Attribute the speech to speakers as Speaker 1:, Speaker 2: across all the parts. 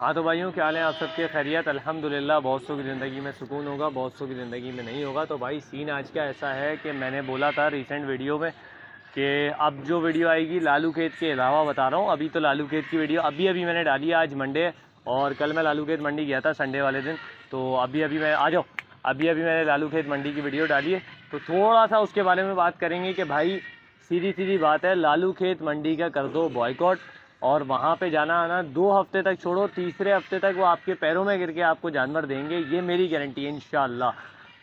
Speaker 1: हाँ तो भाइयों, क्या हाल है आप सबके? खैरियत अल्हम्दुलिल्लाह। बहुत सौ की ज़िंदगी में सुकून होगा, बहुत सौ की ज़िंदगी में नहीं होगा। तो भाई सीन आज का ऐसा है कि मैंने बोला था रिसेंट वीडियो में कि अब जो वीडियो आएगी लालू खेत के अलावा बता रहा हूँ। अभी तो लालू खेत की वीडियो अभी मैंने डाली है, आज मंडे है और कल मैं लालू खेत मंडी गया था संडे वाले दिन। तो अभी मैं आ जाओ, अभी मैंने लालू खेत मंडी की वीडियो डाली है। तो थोड़ा सा उसके बारे में बात करेंगे कि भाई सीधी सीधी बात है, लालू खेत मंडी का कर दो बॉयकॉट। और वहाँ पे जाना आना 2 हफ्ते तक छोड़ो, तीसरे हफ्ते तक वो आपके पैरों में गिर के आपको जानवर देंगे, ये मेरी गारंटी है इंशाल्लाह।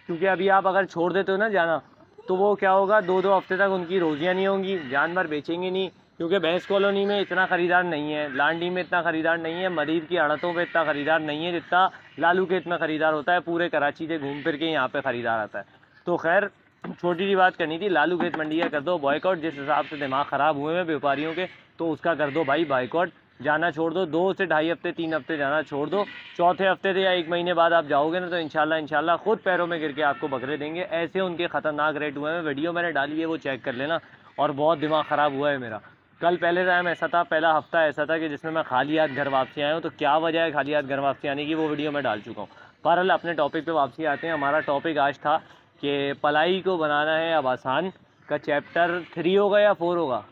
Speaker 1: क्योंकि अभी आप अगर छोड़ देते हो ना जाना, तो वो क्या होगा, 2 हफ्ते तक उनकी रोजियाँ नहीं होंगी, जानवर बेचेंगे नहीं। क्योंकि भैंस कॉलोनी में इतना ख़रीदार नहीं है, लांडी में इतना ख़रीदार नहीं है, मरीर की आड़तों पे इतना ख़रीदार नहीं है जितना लालू खेत में ख़रीदार होता है। पूरे कराची से घूम फिर के यहाँ पे ख़रीदार आता है। तो खैर छोटी सी बात करनी थी, लालू खेत मंडी का कर दो बॉयकॉट। जिस हिसाब से दिमाग ख़राब हुए हैं व्यापारियों के, तो उसका कर दो भाई बॉयकॉट। जाना छोड़ दो, 2 से 2.5 हफ्ते 3 हफ्ते जाना छोड़ दो। चौथे हफ्ते से या 1 महीने बाद आप जाओगे ना, तो इंशाल्लाह खुद पैरों में गिर के आपको बकरे देंगे। ऐसे उनके ख़तरनाक रेट हुए हैं। वीडियो मैंने डाली है, वो चेक कर लेना। और बहुत दिमाग ख़राब हुआ है मेरा। कल पहले टाइम ऐसा था, पहला हफ्ता ऐसा था कि जिसमें मैं खाली हाथ घर वापसी आया हूँ। तो क्या वजह है खाली हाथ घर वापसी आने की, वो वीडियो मैं डाल चुका हूँ। बहरहाल अपने टॉपिक पे वापसी आते हैं। हमारा टॉपिक आज था कि पलाई को बनाना है अब आसान का चैप्टर 3 होगा या 4 होगा?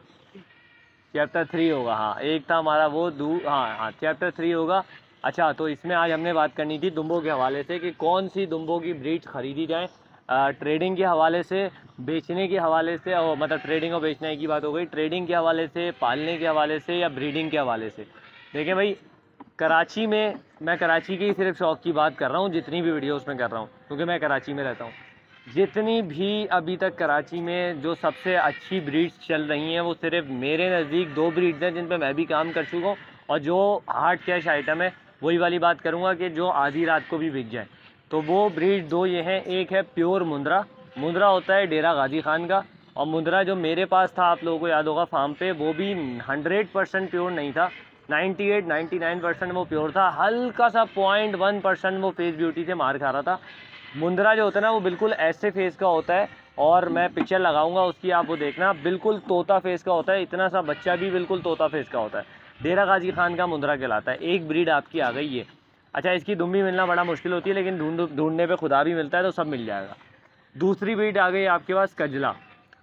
Speaker 1: चैप्टर 3 होगा, हाँ। एक था हमारा वो हाँ चैप्टर 3 होगा। अच्छा, तो इसमें आज हमने बात करनी थी दुम्बों के हवाले से कि कौन सी दुम्बों की ब्रीड ख़रीदी जाए, ट्रेडिंग के हवाले से, बेचने के हवाले से। और मतलब ट्रेडिंग और बेचने की बात हो गई, ट्रेडिंग के हवाले से, पालने के हवाले से, या ब्रीडिंग के हवाले से। देखिए भाई, कराची में मैं कराची की सिर्फ शौक़ की बात कर रहा हूँ, जितनी भी वीडियोस में कर रहा हूँ, क्योंकि मैं कराची में रहता हूँ। जितनी भी अभी तक कराची में जो सबसे अच्छी ब्रीड्स चल रही हैं, वो सिर्फ मेरे नज़दीक 2 ब्रीड्स हैं जिन पे मैं भी काम कर चुका हूँ। और जो हार्ड कैश आइटम है, वही वाली बात करूँगा कि जो आधी रात को भी बिक जाए। तो वो ब्रीड 2 ये हैं। एक है प्योर मुंद्रा। मुंद्रा होता है डेरा गाजी खान का। और मुंद्रा जो मेरे पास था, आप लोगों को याद होगा फार्म पे, वो भी 100% प्योर नहीं था। 98-99% वो प्योर था। हल्का सा 0.1% वो फेस ब्यूटी से मार खा रहा था। मुंद्रा जो होता है ना, वो बिल्कुल ऐसे फेस का होता है। और मैं पिक्चर लगाऊंगा उसकी, आप वो देखना, बिल्कुल तोता फेस का होता है। इतना सा बच्चा भी बिल्कुल तोता फेस का होता है। डेरा गाजी खान का मुंद्रा कहलाता है। एक ब्रीड आपकी आ गई है। अच्छा, इसकी दुम्बी मिलना बड़ा मुश्किल होती है, लेकिन ढूंढने पे खुदा भी मिलता है, तो सब मिल जाएगा। दूसरी ब्रीड आ गई आपके पास कजला।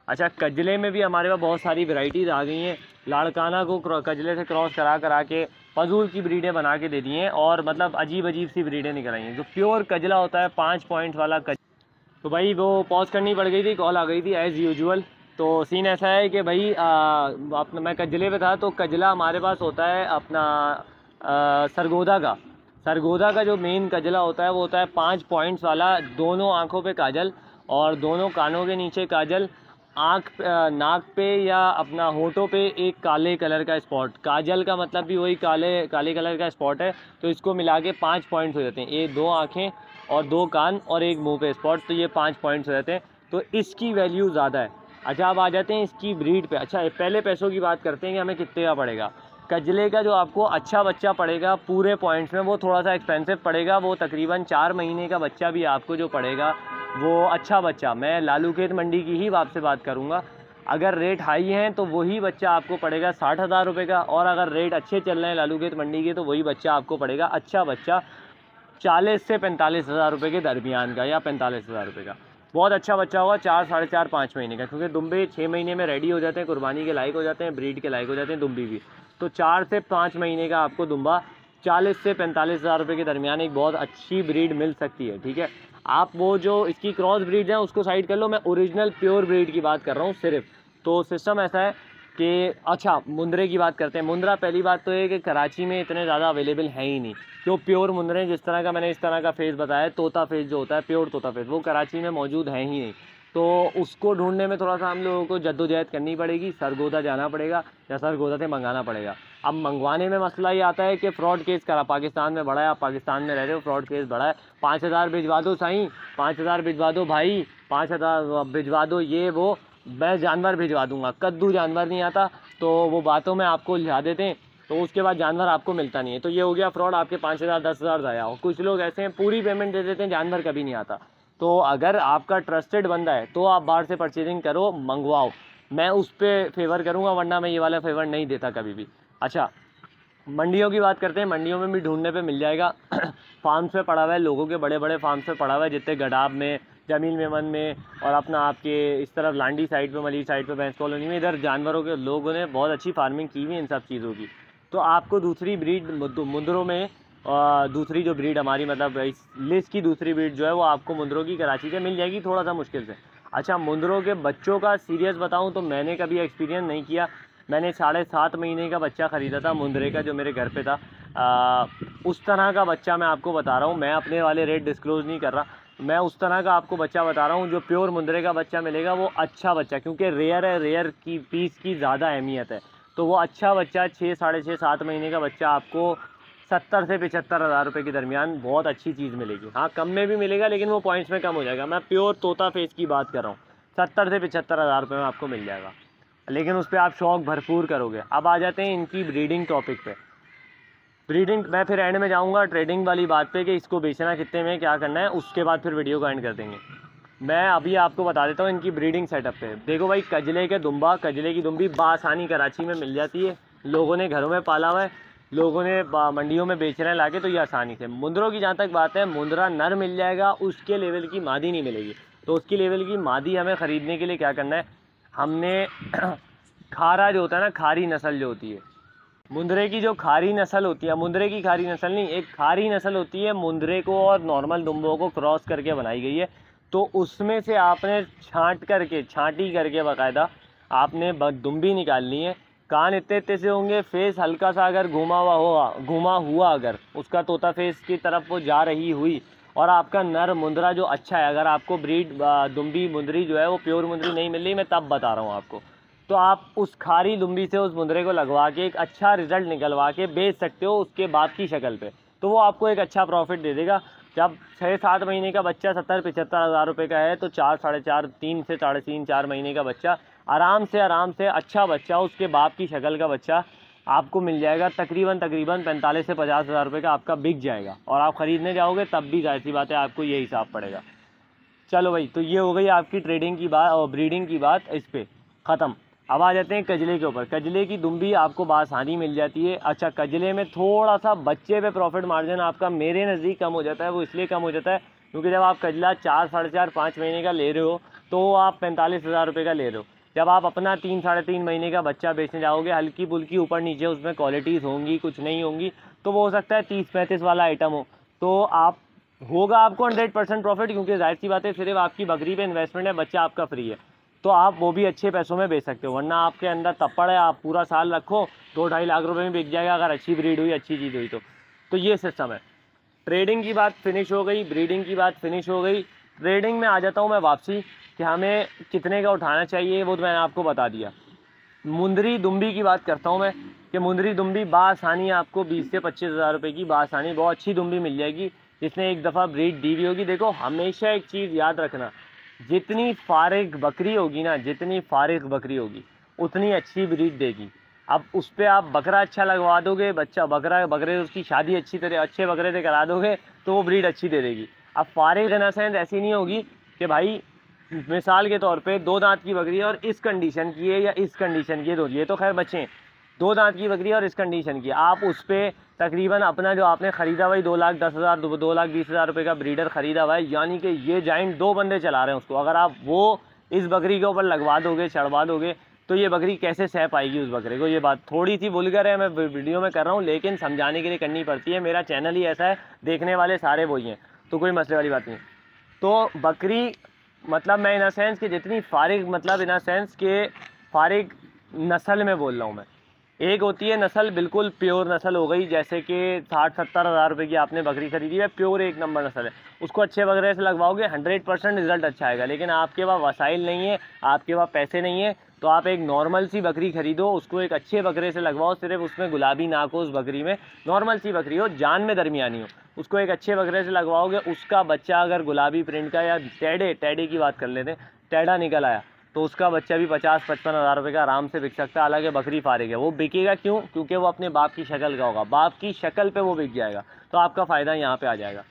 Speaker 1: अच्छा, कजले में भी हमारे पास बहुत सारी वैरायटीज़ आ गई हैं। लाड़काना को कजले से क्रॉस करा के फजूल की ब्रीडें बना के दे दी हैं। और मतलब अजीब सी ब्रीडें निकल आई हैं। जो प्योर कजला होता है, 5 पॉइंट वाला तो भाई वो पॉज करनी पड़ गई थी, कॉल आ गई थी एज़ यूजुअल। तो सीन ऐसा है कि भाई अपना मैं कजले पे था। तो कजला हमारे पास होता है अपना सरगोदा का। सरगोदा का जो मेन कजला होता है, वो होता है 5 पॉइंट्स वाला। दोनों आँखों पे काजल और दोनों कानों के नीचे काजल, नाक पे या अपना होठों पे एक काले कलर का स्पॉट। काजल का मतलब भी वही काले कलर का स्पॉट है। तो इसको मिला के 5 पॉइंट्स हो जाते हैं। ये 2 आँखें और 2 कान और एक मुंह पे स्पॉट, तो ये 5 पॉइंट्स हो जाते हैं। तो इसकी वैल्यू ज़्यादा है। अच्छा, अब आ जाते हैं इसकी ब्रीड पे। अच्छा, पहले पैसों की बात करते हैं कि हमें कितने का पड़ेगा। कजले का जो आपको अच्छा बच्चा पड़ेगा पूरे पॉइंट्स में, वो थोड़ा सा एक्सपेंसिव पड़ेगा। वो तकरीबन 4 महीने का बच्चा भी आपको जो पड़ेगा, वो अच्छा बच्चा, मैं लालू खेत मंडी की ही आपसे बात करूंगा। अगर रेट हाई हैं तो वही बच्चा आपको पड़ेगा 60,000 रुपये का। और अगर रेट अच्छे चल रहे हैं लालू खेत मंडी के, तो वही बच्चा आपको पड़ेगा, अच्छा बच्चा, 40 से 45,000 रुपये के दरमियान का, या 45,000 रुपये का। बहुत अच्छा बच्चा होगा, 4, 4.5, 5 महीने का। क्योंकि दुम्बे 6 महीने में रेडी हो जाते हैं, कुर्बानी के लायक हो जाते हैं, ब्रीड के लायक हो जाते हैं दुम्बी भी। तो 4 से 5 महीने का आपको दुम्बा 40 से 45,000 रुपये के दरमियान एक बहुत अच्छी ब्रीड मिल सकती है। ठीक है, आप वो जो इसकी क्रॉस ब्रीड हैं उसको साइड कर लो, मैं ओरिजिनल प्योर ब्रीड की बात कर रहा हूँ सिर्फ। तो सिस्टम ऐसा है कि अच्छा, मुंद्रे की बात करते हैं। मुंद्रा पहली बात तो ये कि कराची में इतने ज़्यादा अवेलेबल है ही नहीं। जो प्योर मुंद्रे, जिस तरह का मैंने इस तरह का फेस बताया, तोता फेस जो होता है, प्योर तोता फेस, वो कराची में मौजूद है ही नहीं। तो उसको ढूंढने में थोड़ा सा हम लोगों को जद्दोजहद करनी पड़ेगी। सरगोदा जाना पड़ेगा या सरगोदा से मंगाना पड़ेगा। अब मंगवाने में मसला ये आता है कि फ़्रॉड केस करा पाकिस्तान में बढ़ा है। आप पाकिस्तान में रह रहे हो, फ़्रॉड केस बढ़ा है। 5,000 भिजवा दो साईं, 5,000 भिजवा दो भाई, 5,000 भिजवा दो, ये वो, मैं जानवर भिजवा दूंगा। कद्दू जानवर नहीं आता, तो वो बातों में आपको लिखा देते हैं, तो उसके बाद जानवर आपको मिलता नहीं है। तो ये हो गया फ्रॉड, आपके 5,000 10,000 ज़ाया हो। कुछ लोग ऐसे हैं पूरी पेमेंट दे देते हैं, जानवर कभी नहीं आता। तो अगर आपका ट्रस्टेड बंदा है तो आप बाहर से परचेजिंग करो, मंगवाओ, मैं उस पर फेवर करूँगा, वरना मैं ये वाला फेवर नहीं देता कभी भी। अच्छा, मंडियों की बात करते हैं, मंडियों में भी ढूंढने पे मिल जाएगा। फार्म्स पे पड़ा हुआ है, लोगों के बड़े बड़े फार्म्स पे पड़ा हुआ है, जितने गडाब में, जमील मेमन में और अपना आपके इस तरफ लांडी साइड पे, मलिर साइड पे, भैंस कॉलोनी में, इधर जानवरों के लोगों ने बहुत अच्छी फार्मिंग की हुई है इन सब चीज़ों की। तो आपको दूसरी ब्रीड मुंदरों में दूसरी जो ब्रीड हमारी मतलब इस लिस्ट की दूसरी ब्रीड जो है वो आपको मुंदरों की कराची से मिल जाएगी, थोड़ा सा मुश्किल से। अच्छा, मुंदरों के बच्चों का सीरियस बताऊँ तो मैंने कभी एक्सपीरियंस नहीं किया। मैंने 7.5 महीने का बच्चा ख़रीदा था मुंदरे का, जो मेरे घर पे था। उस तरह का बच्चा मैं आपको बता रहा हूँ, मैं अपने वाले रेट डिस्क्लोज़ नहीं कर रहा, मैं उस तरह का आपको बच्चा बता रहा हूँ जो प्योर मुंदरे का बच्चा मिलेगा, वो अच्छा बच्चा, क्योंकि रेयर है, रेयर की पीस की ज़्यादा अहमियत है। तो वो अच्छा बच्चा 6, साढ़े 6, 7 महीने का बच्चा आपको 70 से 75 हज़ार रुपये के दरमियान बहुत अच्छी चीज़ मिलेगी। हाँ, कम में भी मिलेगा लेकिन वो पॉइंट्स में कम हो जाएगा। मैं प्योर तोता फेस की बात कर रहा हूँ, 70 से 75 हज़ार रुपये में आपको मिल जाएगा, लेकिन उस पर आप शौक़ भरपूर करोगे। अब आ जाते हैं इनकी ब्रीडिंग टॉपिक पे। ब्रीडिंग मैं फिर एंड में जाऊंगा ट्रेडिंग वाली बात पे कि इसको बेचना कितने में, क्या करना है, उसके बाद फिर वीडियो को एंड कर देंगे। मैं अभी आपको बता देता हूँ इनकी ब्रीडिंग सेटअप पे। देखो भाई, कजले के दुम्बा, कजले की दुम्बी बासानी कराची में मिल जाती है, लोगों ने घरों में पाला हुआ है, लोगों ने मंडियों में बेच रहे हैं लाके, तो ये आसानी से। मुंदरों की जहाँ तक बात है, मुंदरा नर मिल जाएगा, उसके लेवल की मादी नहीं मिलेगी। तो उसकी लेवल की मादी हमें ख़रीदने के लिए क्या करना है, हमने खारा जो होता है ना, खारी नस्ल जो होती है मुंदरे की, जो खारी नस्ल होती है, मुंदरे की खारी नस्ल नहीं, एक खारी नस्ल होती है, मुंदरे को और नॉर्मल दुम्बों को क्रॉस करके बनाई गई है। तो उसमें से आपने छांटी करके बाकायदा आपने दुम्बी निकालनी है। कान इतने इतने से होंगे, फेस हल्का सा अगर घुमा हुआ अगर उसका तोता फेस की तरफ वो जा रही हुई, और आपका नर मुंदरा जो अच्छा है, अगर आपको ब्रीड दुम्बी मुंदरी जो है वो प्योर मुंदरी नहीं मिल रही, मैं तब बता रहा हूँ आपको, तो आप उस खारी दुम्बी से उस मुंदरे को लगवा के एक अच्छा रिजल्ट निकलवा के बेच सकते हो उसके बाप की शक्ल पे। तो वो आपको एक अच्छा प्रॉफिट दे देगा। जब 6-7 महीने का बच्चा 70-75 हज़ार रुपये का है, तो 4, साढ़े 4, 3 से 3.5, 4 महीने का बच्चा आराम से अच्छा बच्चा, उसके बाप की शक्ल का बच्चा आपको मिल जाएगा। तकरीबन 45 से 50 हज़ार रुपये का आपका बिक जाएगा, और आप ख़रीदने जाओगे तब भी जाहिर सी बात है आपको ये हिसाब पड़ेगा। चलो भाई, तो ये हो गई आपकी ट्रेडिंग की बात और ब्रीडिंग की बात, इस पर ख़त्म। अब आ जाते हैं कजले के ऊपर। कजले की दुम्बी आपको बासानी मिल जाती है। अच्छा, कजले में थोड़ा सा बच्चे पे प्रॉफिट मार्जिन आपका मेरे नज़दीक कम हो जाता है। वो इसलिए कम हो जाता है क्योंकि जब आप कजला 4, साढ़े 4, 5 महीने का ले रहे हो, तो आप 45 हज़ार रुपये का ले रहे हो। जब आप अपना 3, साढ़े 3 महीने का बच्चा बेचने जाओगे, हल्की फुल्की ऊपर नीचे उसमें क्वालिटीज़ होंगी, कुछ नहीं होंगी, तो वो हो सकता है 30-35 वाला आइटम हो, तो होगा आपको 100% प्रॉफिट, क्योंकि जाहिर सी बात है सिर्फ आपकी बकरी पे इन्वेस्टमेंट है, बच्चा आपका फ्री है, तो आप वो भी अच्छे पैसों में बेच सकते हो। वरना आपके अंदर तप्पड़ है, आप पूरा साल रखो, 2-2.5 लाख रुपए में बिक जाएगा, अगर अच्छी ब्रीड हुई, अच्छी चीज़ हुई तो ये सिस्टम है। ट्रेडिंग की बात फिनिश हो गई, ब्रीडिंग की बात फिनिश हो गई। ट्रेडिंग में आ जाता हूँ मैं वापसी कि हमें कितने का उठाना चाहिए, वो तो मैंने आपको बता दिया। मुंदरी दुम्बी की बात करता हूँ मैं कि मुंदरी दुम्बी बासानी आपको 20 से 25 हज़ार रुपये की बासानी बहुत अच्छी दुम्बी मिल जाएगी, जिसने एक दफ़ा ब्रीड दी हुई होगी। देखो, हमेशा एक चीज़ याद रखना, जितनी फारिग बकरी होगी ना, जितनी फारिग बकरी होगी उतनी अच्छी ब्रीड देगी। अब उस पर आप बकरा अच्छा लगवा दोगे, बकरे उसकी शादी अच्छे बकरे से करा दोगे, तो वो ब्रीड अच्छी दे देगी। अब फारिग इन सेंस ऐसी नहीं होगी कि भाई मिसाल के तौर पे 2 दांत की बकरी है और इस कंडीशन की है या इस कंडीशन की है, ये तो खैर बच्चे हैं, 2 दांत की बकरी और इस कंडीशन की, आप उस पर तकरीबन अपना जो आपने ख़रीदा हुआ 2,10,000 2,20,000 रुपये का ब्रीडर ख़रीदा हुआ है, यानी कि ये जाइंट 2 बंदे चला रहे हैं उसको, अगर आप वो इस बकरी के ऊपर लगवा दोगे, चढ़वा दोगे, तो ये बकरी कैसे सह पाएगी उस बकरे को। ये बात थोड़ी सी वल्गर है, मैं वीडियो में कर रहा हूँ, लेकिन समझाने के लिए करनी पड़ती है। मेरा चैनल ही ऐसा है, देखने वाले सारे वही हैं, तो कोई मसले वाली बात नहीं। तो बकरी मतलब मैं इन सेंस कि जितनी फारिग, मतलब इन सेंस के फारिग नस्ल में बोल रहा हूँ मैं। एक होती है नस्ल बिल्कुल प्योर नस्ल हो गई, जैसे कि 60-70 हज़ार रुपये की आपने बकरी खरीदी है, प्योर 1 नंबर नस्ल है, उसको अच्छे बकरे से लगवाओगे 100% रिजल्ट अच्छा आएगा। लेकिन आपके पास वसाइल नहीं है, आपके पास पैसे नहीं है, तो आप एक नॉर्मल सी बकरी खरीदो, उसको एक अच्छे बकरे से लगवाओ, सिर्फ उसमें गुलाबी नाक हो उस बकरी में, नॉर्मल सी बकरी हो, जान में दरमियानी हो, उसको एक अच्छे बकरे से लगवाओगे, उसका बच्चा अगर गुलाबी प्रिंट का या टेढ़े की बात कर लेते हैं, टेढ़ा निकल आया, तो उसका बच्चा भी 50-55 हज़ार रुपये का आराम से बिक सकता है। हालांकि बकरी फारिग है, वो बिकेगा क्यों? क्योंकि वो अपने बाप की शक्ल का होगा, बाप की शक्ल पे वो बिक जाएगा, तो आपका फ़ायदा यहाँ पे आ जाएगा।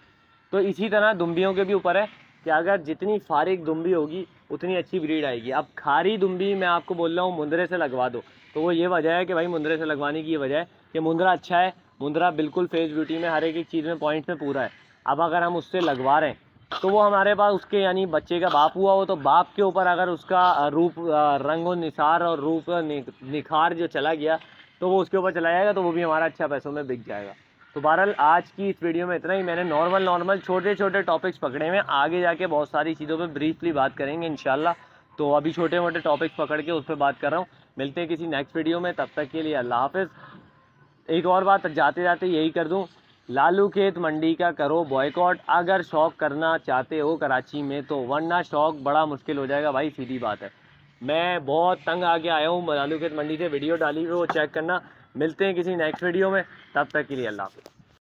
Speaker 1: तो इसी तरह दुम्बियों के भी ऊपर है कि अगर जितनी फारिग दुम्बी होगी उतनी अच्छी ब्रीड आएगी। अब खारी दुम्बी मैं आपको बोल रहा हूँ मुंदरे से लगवा दो, तो वो ये वजह है कि भाई मुंदरे से लगवाने की ये वजह है कि मुंद्रा अच्छा है, मुंद्रा बिल्कुल फेस ब्यूटी में हर एक चीज़ में पॉइंट में पूरा है। अब अगर हम उससे लगवा रहे हैं तो वो हमारे पास उसके यानी बच्चे का बाप हुआ हो, तो बाप के ऊपर अगर उसका रूप रंग और निसार और रूप निखार जो चला गया तो वो उसके ऊपर चला जाएगा, तो वो भी हमारा अच्छा पैसों में बिक जाएगा। तो बहरहाल आज की इस वीडियो में इतना ही। मैंने नॉर्मल छोटे छोटे टॉपिक्स पकड़े हुए हैं, आगे जाके बहुत सारी चीज़ों पे ब्रीफली बात करेंगे इंशाल्लाह। तो अभी छोटे मोटे टॉपिक्स पकड़ के उस पर बात कर रहा हूँ। मिलते हैं किसी नेक्स्ट वीडियो में, तब तक के लिए अल्लाह हाफिज़। एक और बात जाते जाते यही कर दूँ, लालू खेत मंडी का करो बॉयकॉट अगर शौक करना चाहते हो कराची में तो, वरना शौक बड़ा मुश्किल हो जाएगा भाई, सीधी बात है। मैं बहुत तंग आके आया हूँ लालू खेत मंडी से, वीडियो डाली हुई वो चेक करना। मिलते हैं किसी नेक्स्ट वीडियो में, तब तक के लिए अल्लाह हाफ़िज़।